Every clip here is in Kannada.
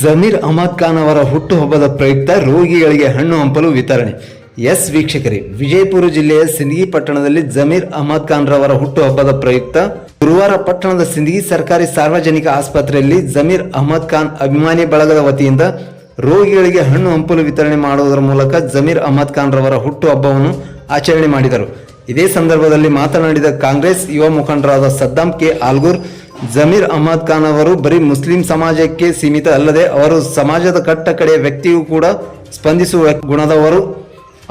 ಜಮೀರ್ ಅಹಮದ್ ಖಾನ್ ಅವರ ಹುಟ್ಟುಹಬ್ಬದ ಪ್ರಯುಕ್ತ ರೋಗಿಗಳಿಗೆ ಹಣ್ಣು ಹಂಪಲು ವಿತರಣೆ. ಎಸ್ ವೀಕ್ಷಕರೇ, ವಿಜಯಪುರ ಜಿಲ್ಲೆಯ ಸಿಂದಗಿ ಪಟ್ಟಣದಲ್ಲಿ ಜಮೀರ್ ಅಹಮದ್ ಖಾನ್ ರವರ ಹುಟ್ಟುಹಬ್ಬದ ಪ್ರಯುಕ್ತ ಗುರುವಾರ ಪಟ್ಟಣದ ಸಿಂದಗಿ ಸರ್ಕಾರಿ ಸಾರ್ವಜನಿಕ ಆಸ್ಪತ್ರೆಯಲ್ಲಿ ಜಮೀರ್ ಅಹಮದ್ ಖಾನ್ ಅಭಿಮಾನಿ ಬಳಗದ ವತಿಯಿಂದ ರೋಗಿಗಳಿಗೆ ಹಣ್ಣು ಹಂಪಲು ವಿತರಣೆ ಮಾಡುವುದರ ಮೂಲಕ ಜಮೀರ್ ಅಹಮದ್ ಖಾನ್ ರವರ ಹುಟ್ಟುಹಬ್ಬವನ್ನು ಆಚರಣೆ ಮಾಡಿದರು. ಇದೇ ಸಂದರ್ಭದಲ್ಲಿ ಮಾತನಾಡಿದ ಕಾಂಗ್ರೆಸ್ ಯುವ ಮುಖಂಡರಾದ ಸದ್ದಾಂ ಕೆ ಆಲ್ಗೂರ್, ಜಮೀರ್ ಅಹಮದ್ ಖಾನ್ ಅವರು ಬರೀ ಮುಸ್ಲಿಂ ಸಮಾಜಕ್ಕೆ ಸೀಮಿತ ಅಲ್ಲದೆ ಅವರು ಸಮಾಜದ ಕಟ್ಟ ಕಡೆಯ ವ್ಯಕ್ತಿಯೂ ಕೂಡ ಸ್ಪಂದಿಸುವ ಗುಣದವರು.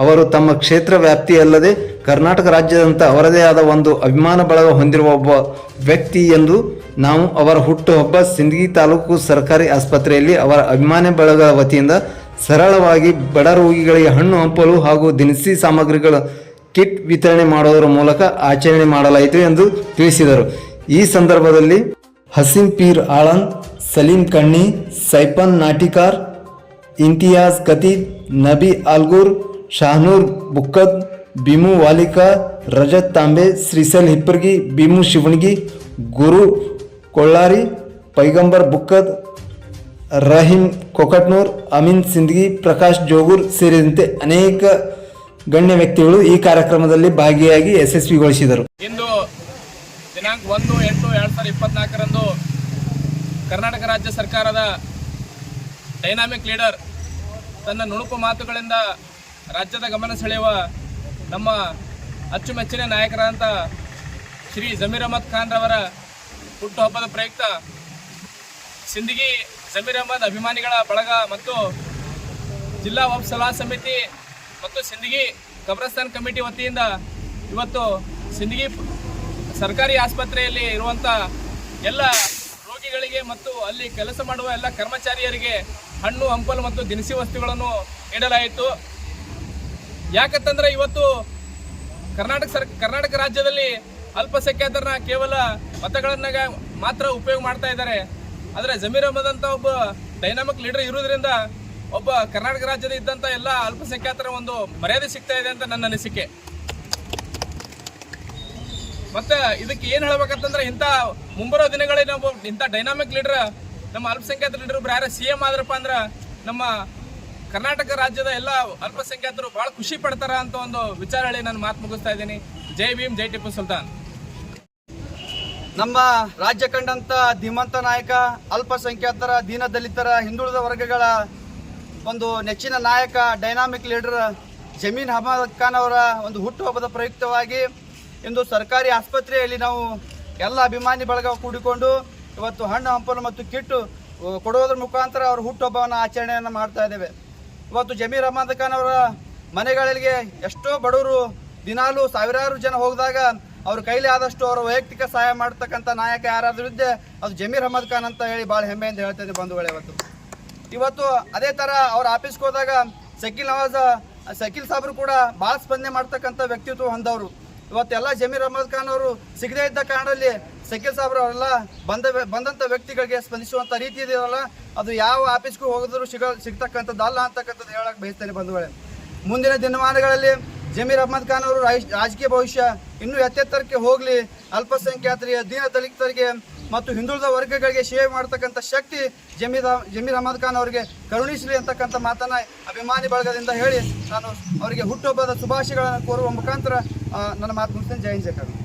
ಅವರು ತಮ್ಮ ಕ್ಷೇತ್ರ ವ್ಯಾಪ್ತಿಯಲ್ಲದೆ ಕರ್ನಾಟಕ ರಾಜ್ಯದಂತ ಅವರದೇ ಆದ ಒಂದು ಅಭಿಮಾನ ಬಳಗ ಹೊಂದಿರುವ ಒಬ್ಬ ವ್ಯಕ್ತಿ ಎಂದು ನಾವು ಅವರ ಹುಟ್ಟುಹಬ್ಬ ಸಿಂದಗಿ ತಾಲೂಕು ಸರ್ಕಾರಿ ಆಸ್ಪತ್ರೆಯಲ್ಲಿ ಅವರ ಅಭಿಮಾನಿ ಬಳಗ ವತಿಯಿಂದ ಸರಳವಾಗಿ ಬಡ ರೋಗಿಗಳಿಗೆ ಹಣ್ಣು ಹಂಪಲು ಹಾಗೂ ದಿನಸಿ ಸಾಮಗ್ರಿಗಳ ಕಿಟ್ ವಿತರಣೆ ಮಾಡುವುದರ ಮೂಲಕ ಆಚರಣೆ ಮಾಡಲಾಯಿತು ಎಂದು ತಿಳಿಸಿದರು. ಈ ಸಂದರ್ಭದಲ್ಲಿ ಹಸೀಂ ಪೀರ್ ಆಳಂದ್, ಸಲೀಂ ಕಣ್ಣಿ, ಸೈಪನ್ ನಾಟಿಕಾರ್, ಇಂತಿಯಾಜ್ ಕತೀಬ್, ನಬಿ ಆಲ್ಗೂರ್, ಶಾಹನೂರ್ ಬುಕ್ಕದ್, ಭೀಮು ವಾಲಿಕಾ, ರಜತ್ ತಾಂಬೆ, ಶ್ರೀಸಲ್ ಹಿಪ್ಪರ್ಗಿ, ಭೀಮು ಶಿವಣಗಿ, ಗುರು ಕೊಳ್ಳಾರಿ, ಪೈಗಂಬರ್ ಬುಕ್ಕದ್, ರಹೀಂ ಕೊಕಟ್ನೂರ್, ಅಮೀನ್ ಸಿಂದಗಿ, ಪ್ರಕಾಶ್ ಜೋಗೂರ್ ಸೇರಿದಂತೆ ಅನೇಕ ಗಣ್ಯ ವ್ಯಕ್ತಿಗಳು ಈ ಕಾರ್ಯಕ್ರಮದಲ್ಲಿ ಭಾಗಿಯಾಗಿ ಯಶಸ್ವಿಗೊಳಿಸಿದರು. ಇಂದು ದಿನಾಂಕ 1/8/2024 ಕರ್ನಾಟಕ ರಾಜ್ಯ ಸರ್ಕಾರದ ಡೈನಾಮಿಕ್ ಲೀಡರ್, ತನ್ನ ನುಣುಪು ಮಾತುಗಳಿಂದ ರಾಜ್ಯದ ಗಮನ ಸೆಳೆಯುವ ನಮ್ಮ ಅಚ್ಚುಮೆಚ್ಚಿನ ನಾಯಕರಾದಂಥ ಶ್ರೀ ಜಮೀರ್ ಅಹಮದ್ ಖಾನ್ ರವರ ಹುಟ್ಟುಹಬ್ಬದ ಪ್ರಯುಕ್ತ ಸಿಂದಗಿ ಜಮೀರ್ ಅಹಮದ್ ಅಭಿಮಾನಿಗಳ ಬಳಗ ಮತ್ತು ಜಿಲ್ಲಾ ವಕ್ಫ್ ಸಲಹಾ ಸಮಿತಿ ಮತ್ತು ಸಿಂದಗಿ ಕಬ್ರಸ್ತಾನ್ ಕಮಿಟಿ ವತಿಯಿಂದ ಇವತ್ತು ಸಿಂದಗಿ ಸರ್ಕಾರಿ ಆಸ್ಪತ್ರೆಯಲ್ಲಿ ಇರುವಂಥ ಎಲ್ಲ ರೋಗಿಗಳಿಗೆ ಮತ್ತು ಅಲ್ಲಿ ಕೆಲಸ ಮಾಡುವ ಎಲ್ಲ ಕರ್ಮಚಾರಿಯರಿಗೆ ಹಣ್ಣು ಹಂಪಲು ಮತ್ತು ದಿನಸಿ ವಸ್ತುಗಳನ್ನು ನೀಡಲಾಯಿತು. ಯಾಕಂತಂದರೆ ಇವತ್ತು ಕರ್ನಾಟಕ ರಾಜ್ಯದಲ್ಲಿ ಅಲ್ಪಸಂಖ್ಯಾತರನ್ನ ಕೇವಲ ಮತಗಳನ್ನ ಮಾತ್ರ ಉಪಯೋಗ ಮಾಡ್ತಾ ಇದ್ದಾರೆ. ಆದರೆ ಜಮೀರ್ ಅಹಮದ್ ಅಂತ ಒಬ್ಬ ಡೈನಾಮಿಕ್ ಲೀಡರ್ ಇರುವುದರಿಂದ ಒಬ್ಬ ಕರ್ನಾಟಕ ರಾಜ್ಯದ ಇದ್ದಂಥ ಎಲ್ಲ ಅಲ್ಪಸಂಖ್ಯಾತರ ಒಂದು ಮರ್ಯಾದೆ ಸಿಗ್ತಾ ಇದೆ ಅಂತ ನನ್ನ ಅನಿಸಿಕೆ. ಮತ್ತೆ ಇದಕ್ಕೆ ಏನು ಹೇಳ್ಬೇಕಂತಂದ್ರೆ, ಇಂಥ ಮುಂಬರೋ ದಿನಗಳಲ್ಲಿ ನಾವು ಇಂಥ ಡೈನಾಮಿಕ್ ಲೀಡರ್, ನಮ್ಮ ಅಲ್ಪಸಂಖ್ಯಾತ ಲೀಡರ್ ಒಬ್ರು ಯಾರು CM ಆದ್ರಪ್ಪ ಅಂದ್ರೆ ನಮ್ಮ ಕರ್ನಾಟಕ ರಾಜ್ಯದ ಎಲ್ಲ ಅಲ್ಪಸಂಖ್ಯಾತರು ಭಾಳ ಖುಷಿ ಪಡ್ತಾರ ಅಂತ ಒಂದು ವಿಚಾರ ಹೇಳಿ ನಾನು ಮಾತು ಮುಗಿಸ್ತಾ ಇದ್ದೀನಿ. ಜೈ ಭೀಮ್, ಜೈ ಟಿಪ್ಪು ಸುಲ್ತಾನ್. ನಮ್ಮ ರಾಜ್ಯ ಕಂಡಂತ ಧೀಮಂತ ನಾಯಕ, ಅಲ್ಪಸಂಖ್ಯಾತರ, ದೀನದಲಿತರ, ಹಿಂದುಳಿದ ವರ್ಗಗಳ ಒಂದು ನೆಚ್ಚಿನ ನಾಯಕ, ಡೈನಾಮಿಕ್ ಲೀಡರ್ ಜಮೀರ್ ಅಹಮದ್ ಖಾನ್ ಅವರ ಒಂದು ಹುಟ್ಟುಹಬ್ಬದ ಪ್ರಯುಕ್ತವಾಗಿ ಇಂದು ಸರ್ಕಾರಿ ಆಸ್ಪತ್ರೆಯಲ್ಲಿ ನಾವು ಎಲ್ಲ ಅಭಿಮಾನಿ ಬಳಗ ಕೂಡಿಕೊಂಡು ಇವತ್ತು ಹಣ್ಣು ಹಂಪಲು ಮತ್ತು ಕಿಟ್ಟು ಕೊಡುವುದರ ಮುಖಾಂತರ ಅವರ ಹುಟ್ಟುಹಬ್ಬವನ್ನು ಆಚರಣೆಯನ್ನು ಮಾಡ್ತಾ ಇದ್ದೇವೆ. ಇವತ್ತು ಜಮೀರ್ ಅಹಮದ್ ಖಾನ್ ಅವರ ಮನೆಗಳಿಗೆ ಎಷ್ಟೋ ಬಡವರು ದಿನಾಲೂ ಸಾವಿರಾರು ಜನ ಹೋಗಿದಾಗ ಅವ್ರ ಕೈಲಿ ಆದಷ್ಟು ಅವರ ವೈಯಕ್ತಿಕ ಸಹಾಯ ಮಾಡ್ತಕ್ಕಂಥ ನಾಯಕ ಯಾರಾದರೂ ಇದ್ದೆ ಅದು ಜಮೀರ್ ಅಹಮದ್ ಖಾನ್ ಅಂತ ಹೇಳಿ ಭಾಳ ಹೆಮ್ಮೆಯಿಂದ ಹೇಳ್ತೇನೆ ಬಂಧುಗಳೇ. ಇವತ್ತು ಅದೇ ಥರ ಅವ್ರ ಆಫೀಸ್ಗೆ ಹೋದಾಗ ಸಕೀಲ್ ಸಾಬ್ರು ಕೂಡ ಭಾಳ ಸ್ಪಂದನೆ ಮಾಡ್ತಕ್ಕಂಥ ವ್ಯಕ್ತಿತ್ವ ಹೊಂದವರು. ಇವತ್ತೆಲ್ಲ ಜಮೀರ್ ಅಹಮದ್ ಖಾನ್ ಅವರು ಸಿಗದೇ ಇದ್ದ ಕಾರಣದಲ್ಲಿ ಸಕೀಲ್ ಸಾಬ್ರು ಅವರೆಲ್ಲ ಬಂದಂಥ ವ್ಯಕ್ತಿಗಳಿಗೆ ಸ್ಪಂದಿಸುವಂಥ ರೀತಿ ಇದೆಯಲ್ಲ, ಅದು ಯಾವ ಆಫೀಸ್ಗೂ ಹೋಗಿದ್ರು ಸಿಗ್ತಕ್ಕಂಥದ್ದಲ್ಲ ಅಂತಕ್ಕಂಥದ್ದು ಹೇಳಕ್ಕೆ ಬಯಸ್ತೇನೆ ಬಂಧುಗಳೇ. ಮುಂದಿನ ದಿನಮಾನಗಳಲ್ಲಿ ಜಮೀರ್ ಅಹಮದ್ ಖಾನ್ ಅವರು ರಾಜಕೀಯ ಭವಿಷ್ಯ ಇನ್ನೂ ಎತ್ತೆತ್ತರಕ್ಕೆ ಹೋಗಲಿ, ಅಲ್ಪಸಂಖ್ಯಾತರಿಗೆ, ದೀನದಲಿತರಿಗೆ ಮತ್ತು ಹಿಂದುಳಿದ ವರ್ಗಗಳಿಗೆ ಸೇವೆ ಮಾಡ್ತಕ್ಕಂಥ ಶಕ್ತಿ ಜಮೀರ್ ಅಹಮದ್ ಖಾನ್ ಅವರಿಗೆ ಕರುಣಿಸಲಿ ಅಂತಕ್ಕಂಥ ಮಾತನ್ನ ಅಭಿಮಾನಿ ಬಳಗದಿಂದ ಹೇಳಿ ನಾನು ಅವರಿಗೆ ಹುಟ್ಟುಹಬ್ಬದ ಶುಭಾಶಯಗಳನ್ನು ಕೋರುವ ಮುಖಾಂತರ ನನ್ನ ಮಾತು ಮುಗಿಸ್ತೇನೆ. ಜೈ ಹಿಂದ್, ಜೈ ಕರ್ನಾಟಕ.